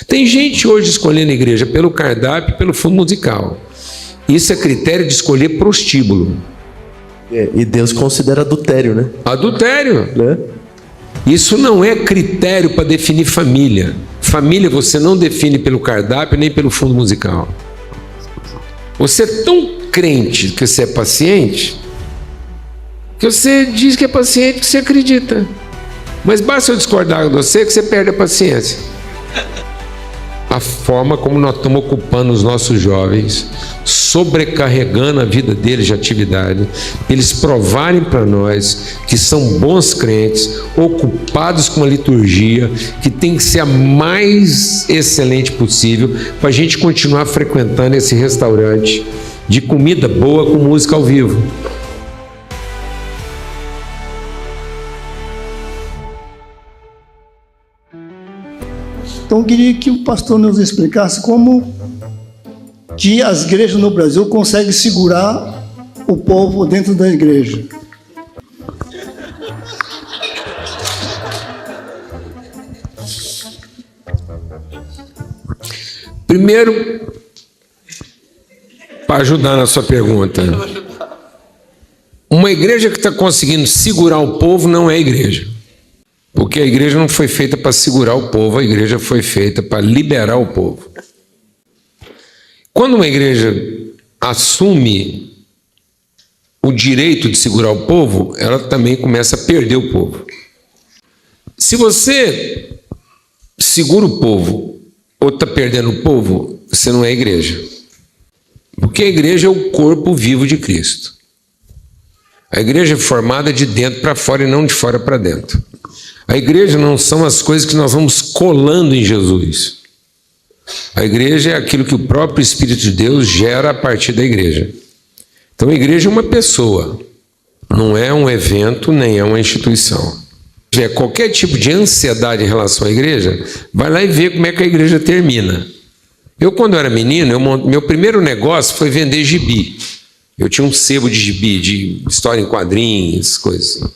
Tem gente hoje escolhendo a igreja pelo cardápio, pelo fundo musical. Isso é critério de escolher prostíbulo. E Deus considera adultério, né? Adultério. Né? Isso não é critério para definir família. Família você não define pelo cardápio nem pelo fundo musical. Você é tão crente que você é paciente, que você diz que é paciente, que você acredita. Mas basta eu discordar de você que você perde a paciência. A forma como nós estamos ocupando os nossos jovens, sobrecarregando a vida deles de atividade, eles provarem para nós que são bons crentes, ocupados com a liturgia, que tem que ser a mais excelente possível para a gente continuar frequentando esse restaurante de comida boa com música ao vivo. Então eu queria que o pastor nos explicasse como que as igrejas no Brasil conseguem segurar o povo dentro da igreja. Primeiro, para ajudar na sua pergunta, uma igreja que está conseguindo segurar o povo não é igreja. Porque a igreja não foi feita para segurar o povo, a igreja foi feita para liberar o povo. Quando uma igreja assume o direito de segurar o povo, ela também começa a perder o povo. Se você segura o povo ou está perdendo o povo, você não é igreja. Porque a igreja é o corpo vivo de Cristo. A igreja é formada de dentro para fora e não de fora para dentro. A igreja não são as coisas que nós vamos colando em Jesus. A igreja é aquilo que o próprio Espírito de Deus gera a partir da igreja. Então a igreja é uma pessoa, não é um evento, nem é uma instituição. Qualquer tipo de ansiedade em relação à igreja, vai lá e vê como é que a igreja termina. Eu, quando era menino, meu primeiro negócio foi vender gibi. Eu tinha um sebo de gibi, de história em quadrinhos, coisas assim.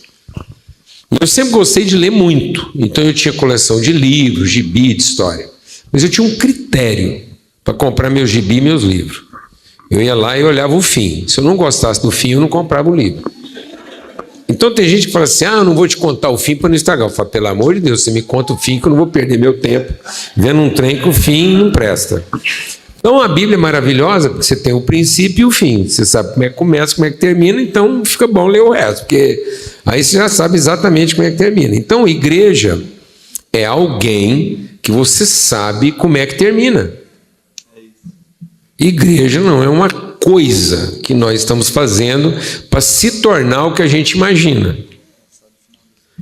Eu sempre gostei de ler muito, então eu tinha coleção de livros, gibi, de história. Mas eu tinha um critério para comprar meus gibi e meus livros. Eu ia lá e olhava o fim. Se eu não gostasse do fim, eu não comprava o livro. Então tem gente que fala assim, eu não vou te contar o fim para não estragar. Eu falo, pelo amor de Deus, você me conta o fim que eu não vou perder meu tempo vendo um trem que o fim não presta. Então a Bíblia é maravilhosa porque você tem o princípio e o fim. Você sabe como é que começa, como é que termina, então fica bom ler o resto, porque aí você já sabe exatamente como é que termina. Então igreja é alguém que você sabe como é que termina. Igreja não é uma coisa que nós estamos fazendo para se tornar o que a gente imagina.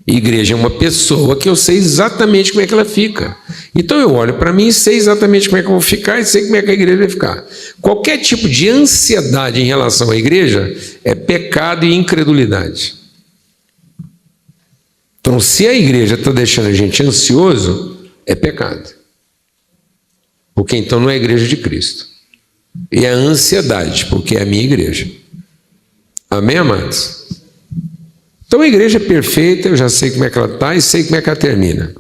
Igreja é uma pessoa que eu sei exatamente como é que ela fica. Então eu olho para mim e sei exatamente como é que eu vou ficar e sei como é que a igreja vai ficar. Qualquer tipo de ansiedade em relação à igreja é pecado e incredulidade. Então, se a igreja está deixando a gente ansioso, é pecado. Porque então não é a igreja de Cristo. E é a ansiedade, porque é a minha igreja. Amém, amados? Então a igreja é perfeita, eu já sei como é que ela está e sei como é que ela termina.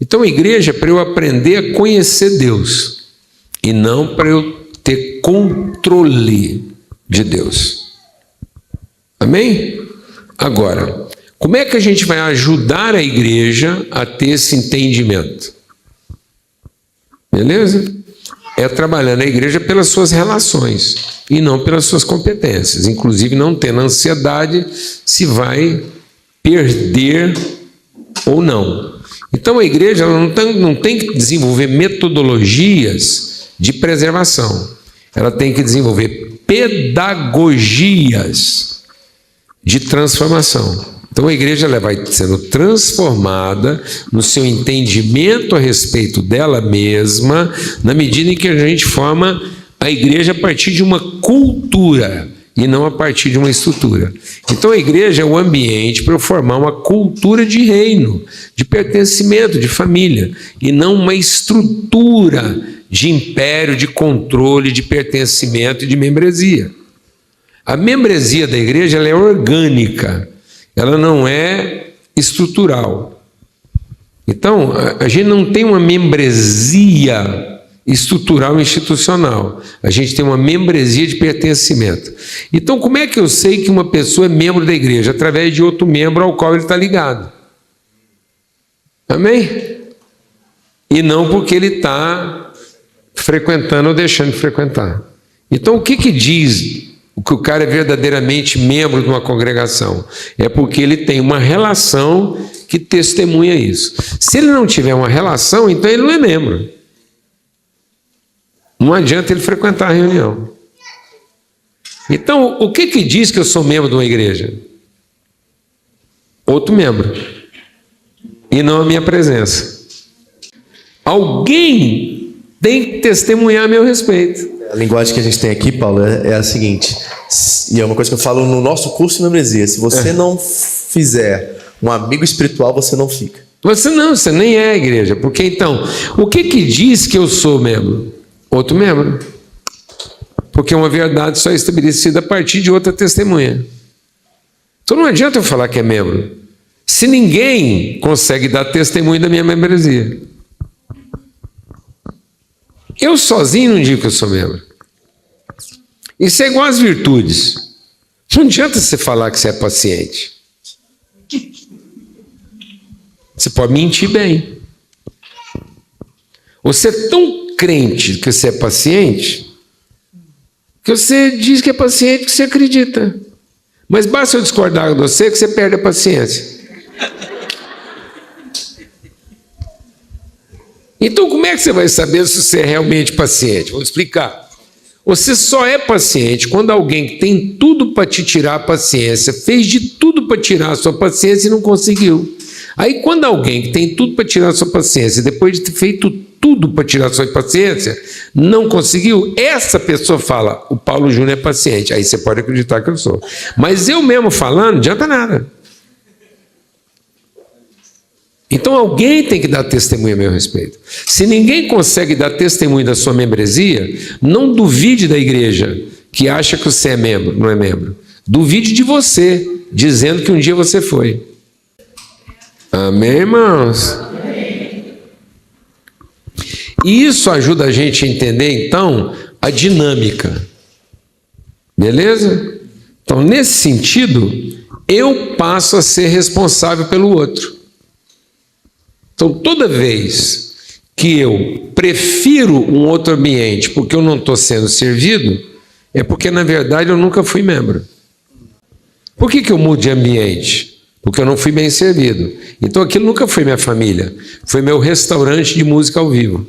Então a igreja é para eu aprender a conhecer Deus e não para eu ter controle de Deus. Amém? Agora, como é que a gente vai ajudar a igreja a ter esse entendimento? Beleza? É trabalhando a igreja pelas suas relações e não pelas suas competências. Inclusive não tendo ansiedade se vai perder ou não. Então a igreja ela não tem que desenvolver metodologias de preservação. Ela tem que desenvolver pedagogias de transformação. Então a igreja ela vai sendo transformada no seu entendimento a respeito dela mesma, na medida em que a gente forma a igreja a partir de uma cultura e não a partir de uma estrutura. Então a igreja é o ambiente para eu formar uma cultura de reino, de pertencimento, de família, e não uma estrutura de império, de controle, de pertencimento e de membresia. A membresia da igreja ela é orgânica, ela não é estrutural. Então, a gente não tem uma membresia estrutural institucional. A gente tem uma membresia de pertencimento. Então, como é que eu sei que uma pessoa é membro da igreja? Através de outro membro ao qual ele está ligado. Amém? E não porque ele está frequentando ou deixando de frequentar. Então, o que diz o que o cara é verdadeiramente membro de uma congregação? É porque ele tem uma relação que testemunha isso. Se ele não tiver uma relação, então ele não é membro. Não adianta ele frequentar a reunião. Então, o que diz que eu sou membro de uma igreja? Outro membro. E não a minha presença. Alguém tem que testemunhar a meu respeito. A linguagem que a gente tem aqui, Paulo, é a seguinte, e é uma coisa que eu falo no nosso curso de membresia: se você não fizer um amigo espiritual, você não fica. Você nem é a igreja. Porque então, o que diz que eu sou membro? Outro membro. Porque uma verdade só é estabelecida a partir de outra testemunha. Então não adianta eu falar que é membro, se ninguém consegue dar testemunho da minha membresia. Eu sozinho não digo que eu sou membro. Isso é igual às virtudes. Não adianta você falar que você é paciente. Você pode mentir bem. Você é tão crente que você é paciente, que você diz que é paciente, que você acredita. Mas basta eu discordar de você que você perde a paciência. Então, como é que você vai saber se você é realmente paciente? Vou explicar. Você só é paciente quando alguém que tem tudo para te tirar a paciência, fez de tudo para tirar a sua paciência e não conseguiu. Aí, quando alguém que tem tudo para tirar a sua paciência, depois de ter feito tudo para tirar a sua paciência, não conseguiu, essa pessoa fala: o Paulo Júnior é paciente. Aí você pode acreditar que eu sou. Mas eu mesmo falando, não adianta nada. Então alguém tem que dar testemunho a meu respeito. Se ninguém consegue dar testemunho da sua membresia, não duvide da igreja que acha que você é membro, não é membro. Duvide de você, dizendo que um dia você foi. Amém, irmãos? E isso ajuda a gente a entender, então, a dinâmica. Beleza? Então, nesse sentido, eu passo a ser responsável pelo outro. Então, toda vez que eu prefiro um outro ambiente porque eu não estou sendo servido, é porque, na verdade, eu nunca fui membro. Por que eu mudo de ambiente? Porque eu não fui bem servido. Então, aquilo nunca foi minha família. Foi meu restaurante de música ao vivo.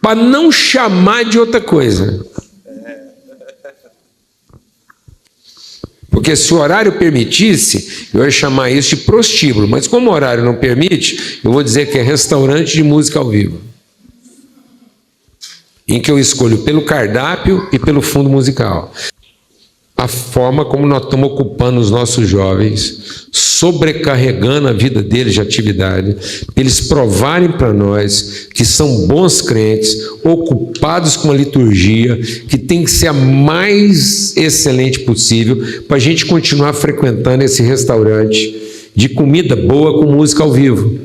Para não chamar de outra coisa. Porque se o horário permitisse, eu ia chamar isso de prostíbulo. Mas como o horário não permite, eu vou dizer que é restaurante de música ao vivo. Em que eu escolho pelo cardápio e pelo fundo musical. A forma como nós estamos ocupando os nossos jovens, sobrecarregando a vida deles de atividade, para eles provarem para nós que são bons crentes, ocupados com a liturgia, que tem que ser a mais excelente possível, para a gente continuar frequentando esse restaurante de comida boa com música ao vivo.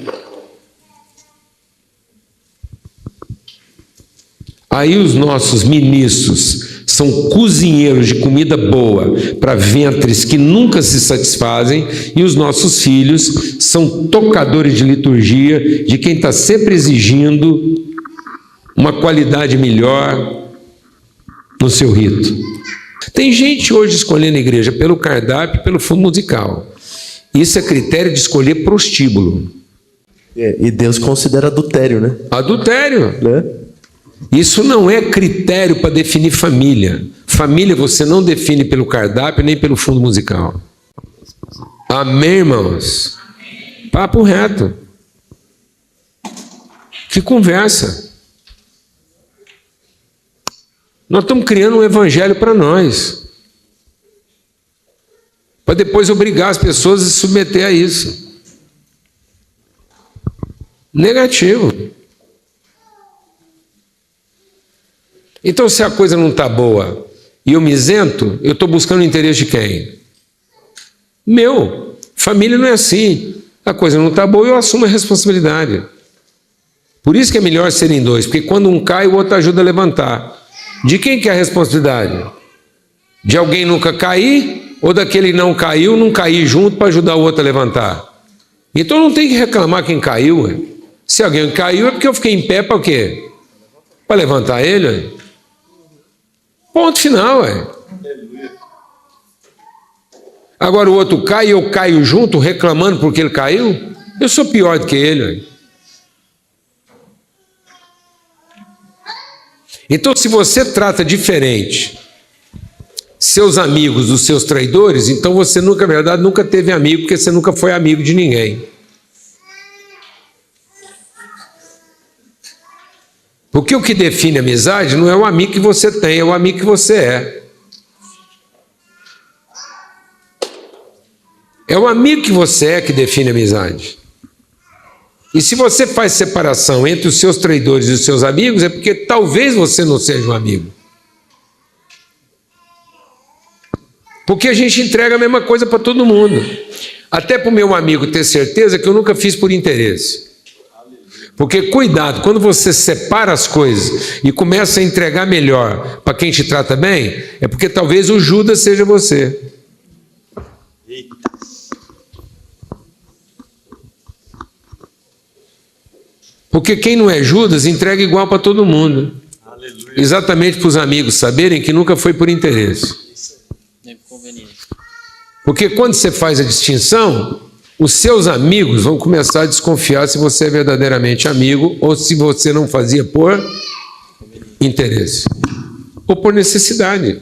Aí os nossos ministros são cozinheiros de comida boa para ventres que nunca se satisfazem, e os nossos filhos são tocadores de liturgia de quem está sempre exigindo uma qualidade melhor no seu rito. Tem gente hoje escolhendo a igreja pelo cardápio e pelo fundo musical. Isso é critério de escolher prostíbulo. E Deus considera adultério, né? Adultério. Né? Isso não é critério para definir família. Família você não define pelo cardápio nem pelo fundo musical. Amém, irmãos? Papo reto. Que conversa. Nós estamos criando um evangelho para nós. Para depois obrigar as pessoas a se submeter a isso. Negativo. Então, se a coisa não está boa e eu me isento, eu estou buscando o interesse de quem? Meu, família não é assim. A coisa não está boa, eu assumo a responsabilidade. Por isso que é melhor serem dois, porque quando um cai, o outro ajuda a levantar. De quem que é a responsabilidade? De alguém nunca cair, ou daquele que não cair junto para ajudar o outro a levantar? Então não tem que reclamar quem caiu. Ué. Se alguém caiu, é porque eu fiquei em pé para o quê? Para levantar ele. Ué. Ponto final. Ué. Agora o outro cai e eu caio junto, reclamando porque ele caiu? Eu sou pior do que ele. Ué. Então, se você trata diferente seus amigos dos seus traidores, então você nunca, na verdade, nunca teve amigo, porque você nunca foi amigo de ninguém. Porque o que define amizade não é o amigo que você tem, é o amigo que você é. É o amigo que você é que define amizade. E se você faz separação entre os seus traidores e os seus amigos, é porque talvez você não seja um amigo. Porque a gente entrega a mesma coisa para todo mundo. Até para o meu amigo ter certeza que eu nunca fiz por interesse. Porque cuidado, quando você separa as coisas e começa a entregar melhor para quem te trata bem, é porque talvez o Judas seja você. Porque quem não é Judas entrega igual para todo mundo. Aleluia. Exatamente para os amigos saberem que nunca foi por interesse. Porque quando você faz a distinção, os seus amigos vão começar a desconfiar se você é verdadeiramente amigo ou se você não fazia por interesse ou por necessidade.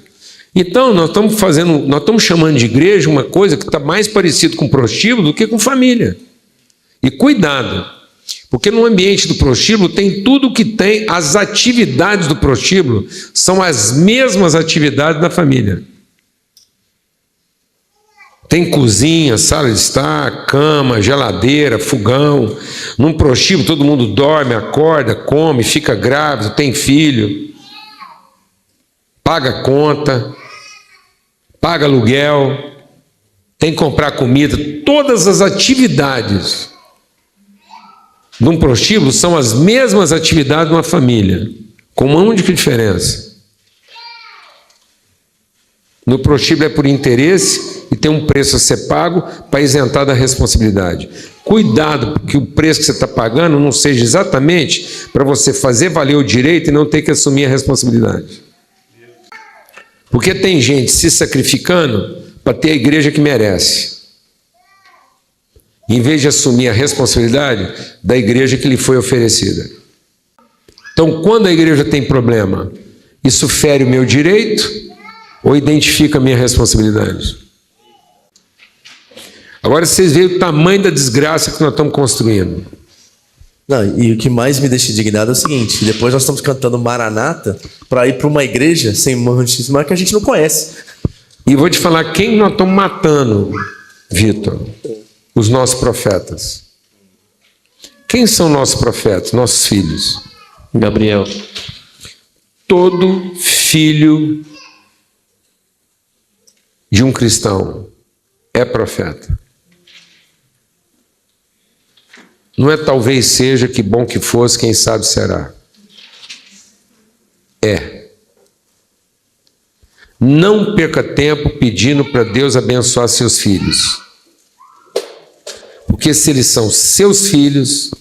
Então nós estamos chamando de igreja uma coisa que está mais parecido com prostíbulo do que com família. E cuidado, porque no ambiente do prostíbulo tem tudo que tem, as atividades do prostíbulo são as mesmas atividades da família. Tem cozinha, sala de estar, cama, geladeira, fogão. Num prostíbulo todo mundo dorme, acorda, come, fica grávido, tem filho, paga conta, paga aluguel, tem que comprar comida. Todas as atividades num prostíbulo são as mesmas atividades de uma família, com uma única diferença. No prostíbulo é por interesse e tem um preço a ser pago para isentar da responsabilidade. Cuidado, que o preço que você está pagando não seja exatamente para você fazer valer o direito e não ter que assumir a responsabilidade. Porque tem gente se sacrificando para ter a igreja que merece, em vez de assumir a responsabilidade da igreja que lhe foi oferecida. Então, quando a igreja tem problema, isso fere o meu direito ou identifica a minha responsabilidade? Agora vocês veem o tamanho da desgraça que nós estamos construindo. Não, e o que mais me deixa indignado é o seguinte: depois nós estamos cantando Maranata para ir para uma igreja sem mancha, mas que a gente não conhece. E vou te falar quem nós estamos matando, Vitor. Os nossos profetas. Quem são nossos profetas? Nossos filhos. Gabriel. Todo filho de um cristão é profeta. Não é talvez seja, que bom que fosse, quem sabe será. É. Não perca tempo pedindo para Deus abençoar seus filhos. Porque se eles são seus filhos,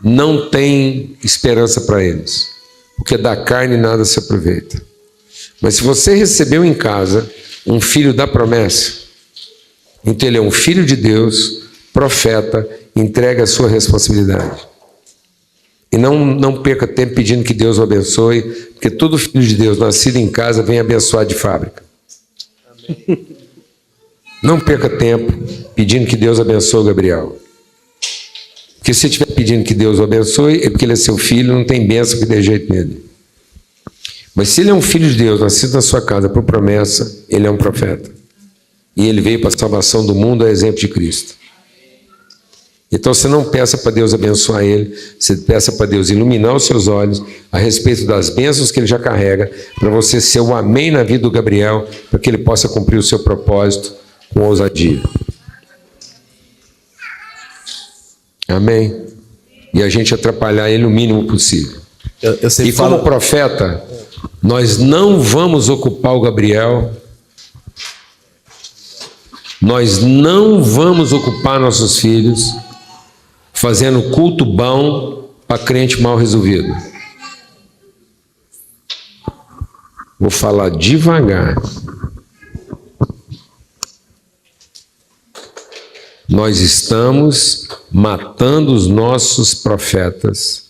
não tem esperança para eles. Porque da carne nada se aproveita. Mas se você recebeu em casa um filho da promessa, então ele é um filho de Deus, profeta, entrega a sua responsabilidade. E não perca tempo pedindo que Deus o abençoe, porque todo filho de Deus nascido em casa vem abençoado de fábrica. Amém. Não perca tempo pedindo que Deus abençoe o Gabriel. Porque se estiver pedindo que Deus o abençoe, é porque ele é seu filho, não tem bênção que dê jeito nele. Mas se ele é um filho de Deus, nascido na sua casa por promessa, ele é um profeta. E ele veio para a salvação do mundo a exemplo de Cristo. Então você não peça para Deus abençoar ele, você peça para Deus iluminar os seus olhos a respeito das bênçãos que ele já carrega, para você ser o amém na vida do Gabriel, para que ele possa cumprir o seu propósito com ousadia. Amém? E a gente atrapalhar ele o mínimo possível. Eu sempre E como falo, profeta, nós não vamos ocupar o Gabriel, nós não vamos ocupar nossos filhos fazendo culto bom para crente mal resolvido. Vou falar devagar. Nós estamos matando os nossos profetas,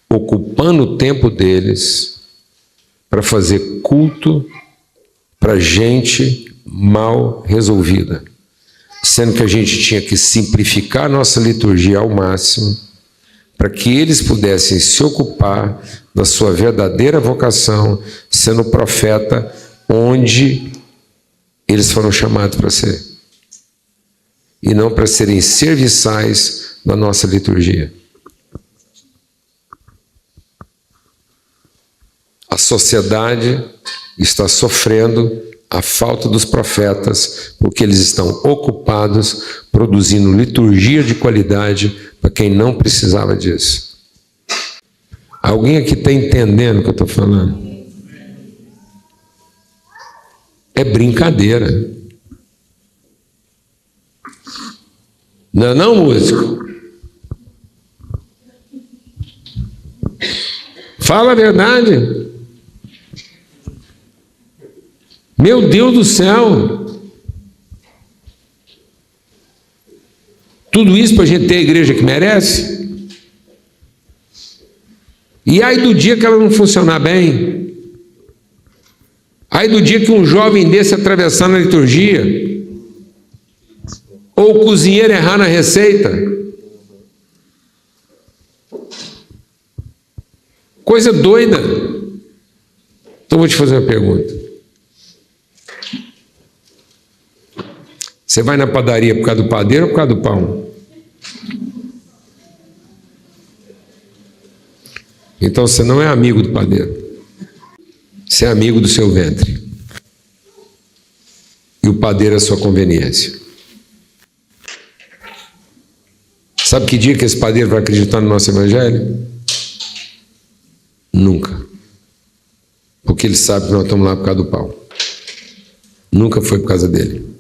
ocupando o tempo deles para fazer culto para gente mal resolvida, sendo que a gente tinha que simplificar nossa liturgia ao máximo para que eles pudessem se ocupar da sua verdadeira vocação, sendo profeta onde eles foram chamados para ser, e não para serem serviçais da nossa liturgia. A sociedade está sofrendo a falta dos profetas, porque eles estão ocupados produzindo liturgia de qualidade para quem não precisava disso. Alguém aqui está entendendo o que eu estou falando? É brincadeira. Não é não, músico? Fala a verdade. Meu Deus do céu! Tudo isso para a gente ter a igreja que merece? E aí do dia que ela não funcionar bem? Aí do dia que um jovem desse atravessar na liturgia? Ou o cozinheiro errar na receita? Coisa doida. Então vou te fazer uma pergunta. Você vai na padaria por causa do padeiro ou por causa do pão? Então você não é amigo do padeiro. Você é amigo do seu ventre. E o padeiro é a sua conveniência. Sabe que dia que esse padeiro vai acreditar no nosso evangelho? Nunca. Porque ele sabe que nós estamos lá por causa do pão. Nunca foi por causa dele.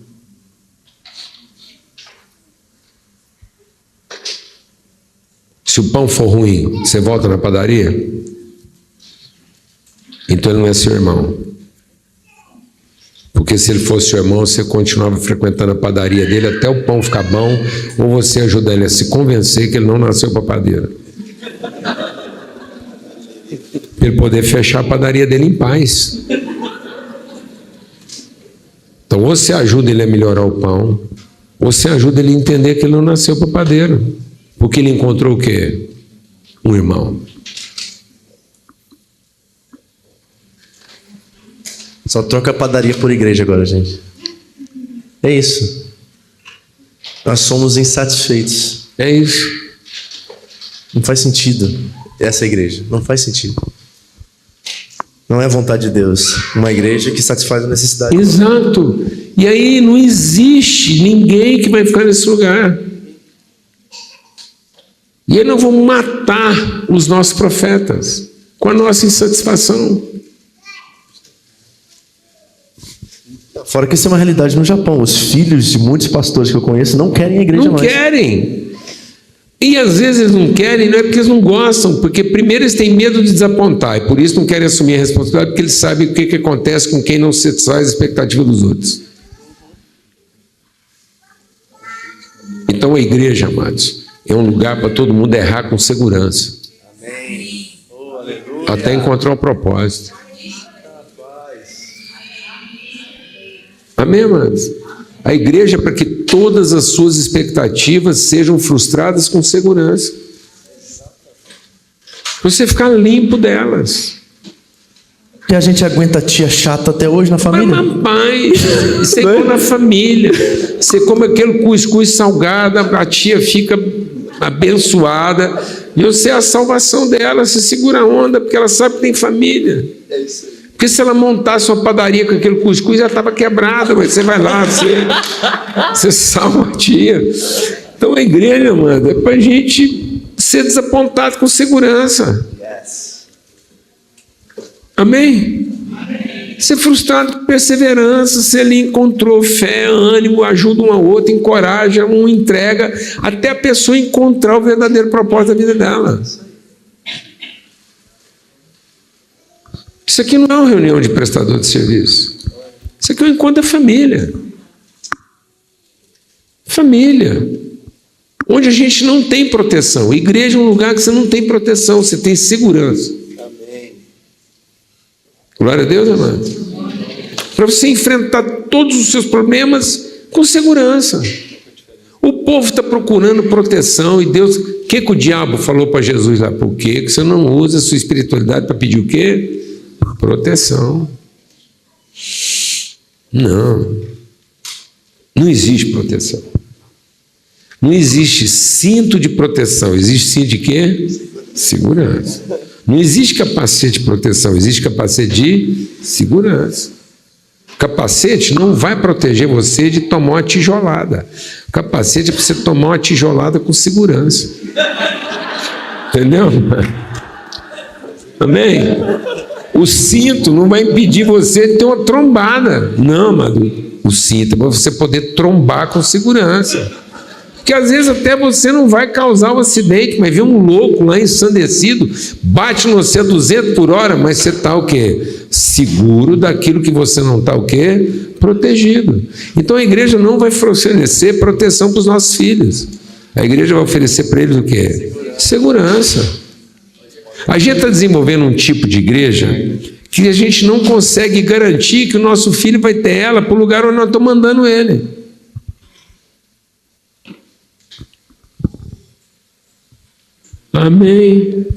Se o pão for ruim, você volta na padaria? Então ele não é seu irmão. Porque se ele fosse seu irmão, você continuava frequentando a padaria dele até o pão ficar bom, ou você ajuda ele a se convencer que ele não nasceu para padeira. Para ele poder fechar a padaria dele em paz. Então, ou você ajuda ele a melhorar o pão, ou você ajuda ele a entender que ele não nasceu para padeiro. Porque ele encontrou o quê? Um irmão. só troca a padaria por igreja agora, gente. É isso. Nós somos insatisfeitos. É isso. Não faz sentido essa igreja. Não faz sentido. Não é a vontade de Deus. Uma igreja que satisfaz a necessidade. Exato. E aí não existe ninguém que vai ficar nesse lugar. E aí nós vamos matar os nossos profetas com a nossa insatisfação. Fora que isso é uma realidade no Japão. Os filhos de muitos pastores que eu conheço não querem a igreja mais. Não querem. E às vezes eles não querem, não é porque eles não gostam, porque primeiro eles têm medo de desapontar, e por isso não querem assumir a responsabilidade, porque eles sabem o que acontece com quem não satisfaz a expectativa dos outros. Então a igreja, amados, é um lugar para todo mundo errar com segurança. Amém. Até encontrar um propósito. Amém, amados? A igreja é para que todas as suas expectativas sejam frustradas com segurança. Você ficar limpo delas. Que a gente aguenta a tia chata até hoje na família. Mas, mamãe, você come na família. Você come aquele cuscuz salgado, a tia fica abençoada. E você é a salvação dela. Você segura a onda, porque ela sabe que tem família. É isso aí. Por Porque se ela montasse uma padaria com aquele cuscuz, já estava quebrada, mas você vai lá, você salva a tia. Então a igreja, mano, é para a gente ser desapontado com segurança. Amém? Ser frustrado com perseverança, se ele encontrou fé, ânimo, ajuda um ao outro, encoraja, um entrega, até a pessoa encontrar o verdadeiro propósito da vida dela. Isso aqui não é uma reunião de prestador de serviço. Isso aqui é um encontro da família. Família. Onde a gente não tem proteção. Igreja é um lugar que você não tem proteção, você tem segurança. Glória a Deus, amado. Para você enfrentar todos os seus problemas com segurança. O povo está procurando proteção e Deus... O que o diabo falou para Jesus lá? Por que você não usa a sua espiritualidade para pedir o quê? Proteção. Não. Não existe proteção. Não existe cinto de proteção. Existe cinto de quê? Segurança. Não existe capacete de proteção, existe capacete de segurança. Capacete não vai proteger você de tomar uma tijolada. Capacete é para você tomar uma tijolada com segurança. Entendeu? Amém? O cinto não vai impedir você de ter uma trombada. Não, amado. O cinto é para você poder trombar com segurança. Porque às vezes até você não vai causar um acidente, mas vem um louco lá ensandecido, bate no você a 200 por hora, mas você está o quê? Seguro daquilo que você não está o quê? Protegido. Então a igreja não vai oferecer proteção para os nossos filhos. A igreja vai oferecer para eles o quê? Segurança. A gente está desenvolvendo um tipo de igreja que a gente não consegue garantir que o nosso filho vai ter ela para o lugar onde nós estamos mandando ele. Amém.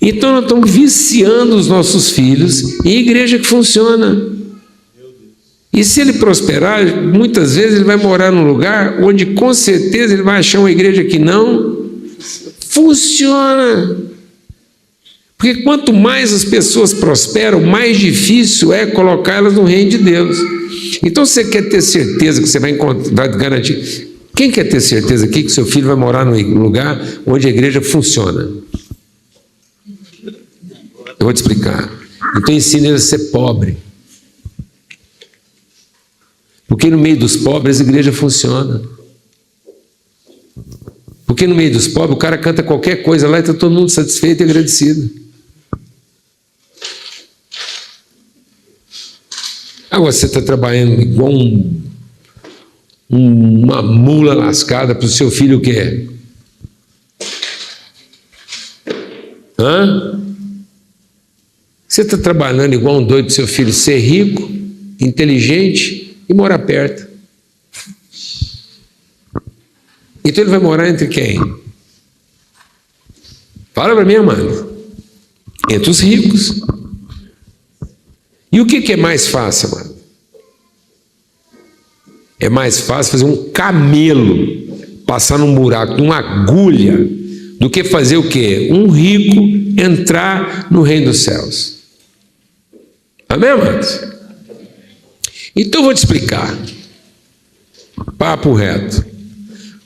Então nós estamos viciando os nossos filhos em igreja que funciona. E se ele prosperar, muitas vezes ele vai morar num lugar onde com certeza ele vai achar uma igreja que não funciona. Porque quanto mais as pessoas prosperam, mais difícil é colocá-las no reino de Deus. Então você quer ter certeza que você vai garantir... Quem quer ter certeza aqui que seu filho vai morar num lugar onde a igreja funciona? Eu vou te explicar. Então ensina ele a ser pobre. Porque no meio dos pobres a igreja funciona. Porque no meio dos pobres o cara canta qualquer coisa lá e está todo mundo satisfeito e agradecido. Agora você está trabalhando igual uma mula lascada para o seu filho o quê? Você está trabalhando igual um doido para o seu filho ser rico, inteligente e morar perto. Então ele vai morar entre quem? Fala para mim, amado. Entre os ricos. E o que é mais fácil, amado? É mais fácil fazer um camelo passar num buraco, numa agulha, do que fazer o quê? Um rico entrar no reino dos céus. Amém, amados? Então eu vou te explicar. Papo reto.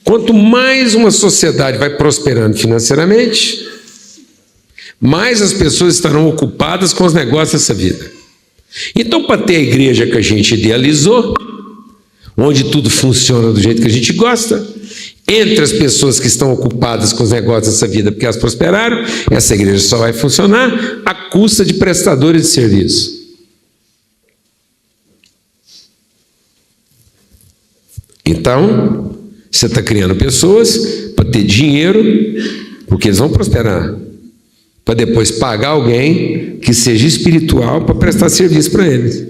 Quanto mais uma sociedade vai prosperando financeiramente, mais as pessoas estarão ocupadas com os negócios dessa vida. Então, para ter a igreja que a gente idealizou, onde tudo funciona do jeito que a gente gosta, entre as pessoas que estão ocupadas com os negócios dessa vida porque elas prosperaram, essa igreja só vai funcionar à custa de prestadores de serviço. Então, você está criando pessoas para ter dinheiro, porque eles vão prosperar, para depois pagar alguém que seja espiritual para prestar serviço para eles.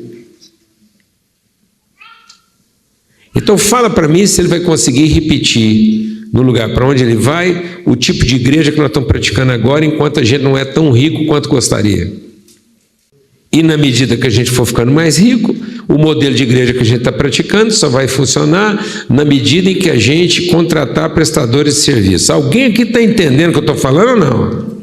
Então fala para mim se ele vai conseguir repetir no lugar para onde ele vai o tipo de igreja que nós estamos praticando agora, enquanto a gente não é tão rico quanto gostaria. E na medida que a gente for ficando mais rico, o modelo de igreja que a gente está praticando só vai funcionar na medida em que a gente contratar prestadores de serviço. Alguém aqui está entendendo o que eu estou falando ou não?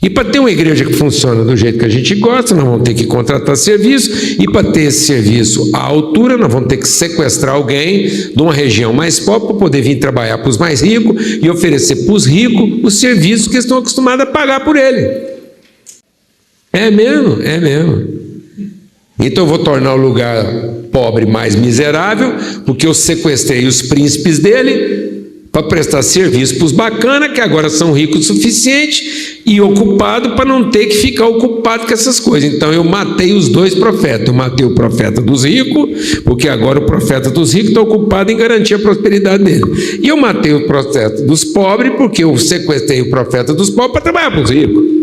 E para ter uma igreja que funciona do jeito que a gente gosta, nós vamos ter que contratar serviço, e para ter esse serviço à altura, nós vamos ter que sequestrar alguém de uma região mais pobre para poder vir trabalhar para os mais ricos e oferecer para os ricos os serviços que eles estão acostumados a pagar por ele. É mesmo, é mesmo. Então eu vou tornar o lugar pobre mais miserável, porque eu sequestrei os príncipes dele para prestar serviço para os bacanas, que agora são ricos o suficiente, e ocupados para não ter que ficar ocupado com essas coisas. Então eu matei os dois profetas. Eu matei o profeta dos ricos, porque agora o profeta dos ricos está ocupado em garantir a prosperidade dele. E eu matei o profeta dos pobres, porque eu sequestrei o profeta dos pobres para trabalhar para os ricos.